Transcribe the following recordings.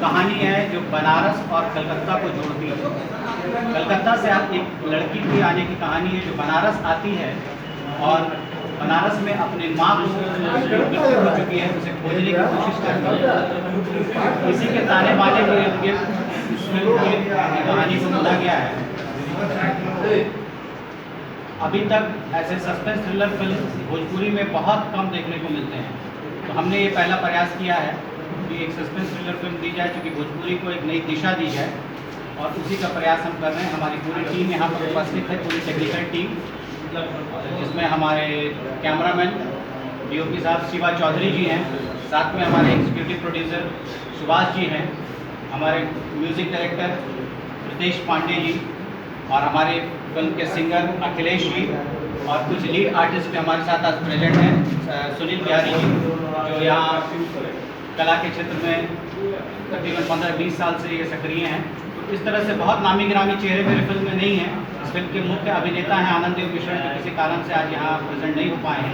कहानी है जो बनारस और कलकत्ता को जोड़ती है। कलकत्ता से एक लड़की की आने की कहानी है जो बनारस आती है और बनारस में अपने माँ को जो मृत्यु हो चुकी है उसे खोजने की कोशिश करती है। इसी के ताने बाने के इर्द गिर्द इस फिल्म की कहानी को बुना गया है। अभी तक ऐसे सस्पेंस थ्रिलर फिल्म भोजपुरी में बहुत कम देखने को मिलते हैं, तो हमने ये पहला प्रयास किया है कि एक सस्पेंस थ्रिलर फिल्म दी जाए जो कि भोजपुरी को एक नई दिशा दी जाए, और उसी का प्रयास हम कर रहे हैं। हमारी पूरी टीम यहाँ पर उपस्थित है, पूरी टेक्निकल टीम, जिसमें हमारे कैमरामैन DOP साहब शिवा चौधरी जी हैं, साथ में हमारे एग्जीक्यूटिव प्रोड्यूसर सुभाष जी हैं, हमारे म्यूज़िक डायरेक्टर रितेश पांडे जी, और हमारे फिल्म के सिंगर अखिलेश जी, और कुछ लीड आर्टिस्ट हमारे साथ आज प्रेजेंट हैं। सुनील बिहारी जी जो यहाँ कला के क्षेत्र में तकरीबन 15-20 साल से ये सक्रिय हैं। तो इस तरह से बहुत नामी गिरामी चेहरे मेरे फिल्म में नहीं हैं। इस फिल्म के मुख्य अभिनेता हैं आनंद देव मिश्रा, जो किसी कारण से आज यहाँ प्रेजेंट नहीं हो पाए हैं,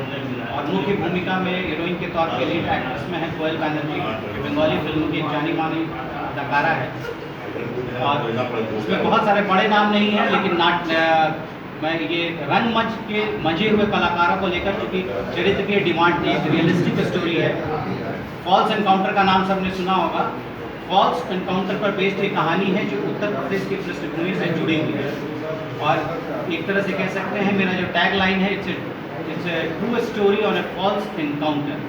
और मुख्य भूमिका में हीरोइन के तौर पे लीड एक्ट्रेस में है कोयल बैनर्जी, जो बंगाली फिल्म की एक जानी मानी अदाकारा है। और इसमें बहुत सारे बड़े नाम नहीं हैं, लेकिन मैं ये रंगमंच के मंझे हुए कलाकारों को लेकर, चूँकि चरित्र की डिमांड थी, एक रियलिस्टिक स्टोरी है। फॉल्स एनकाउंटर का नाम सबने सुना होगा। फॉल्स एनकाउंटर पर बेस्ड एक कहानी है जो उत्तर प्रदेश की पृष्ठभूमि से जुड़ी हुई है, और एक तरह से कह सकते हैं मेरा जो टैग लाइन है, it's a true story on a false encounter.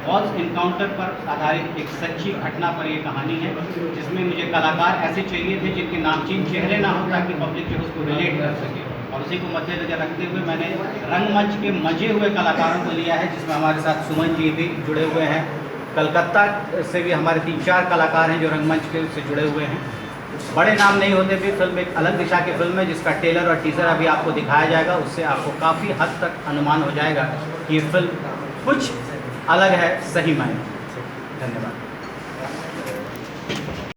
False encounter पर आधारित एक सच्ची घटना पर यह कहानी है, जिसमें मुझे कलाकार ऐसे चाहिए थे जिनके नामचीन चेहरे ना हो, ताकि पब्लिक जो उसको रिलेट कर सके, और उसी को मद्देनजर रखते हुए मैंने रंगमंच के मजे हुए कलाकारों को लिया है, जिसमें हमारे साथ सुमन जी भी जुड़े हुए हैं। कलकत्ता से भी हमारे 3-4 कलाकार हैं जो रंगमंच के से जुड़े हुए हैं। बड़े नाम नहीं होते भी फिल्म एक अलग दिशा की फिल्म है, जिसका ट्रेलर और टीजर अभी आपको दिखाया जाएगा। उससे आपको काफ़ी हद तक अनुमान हो जाएगा कि ये फिल्म कुछ अलग है सही मायने। धन्यवाद।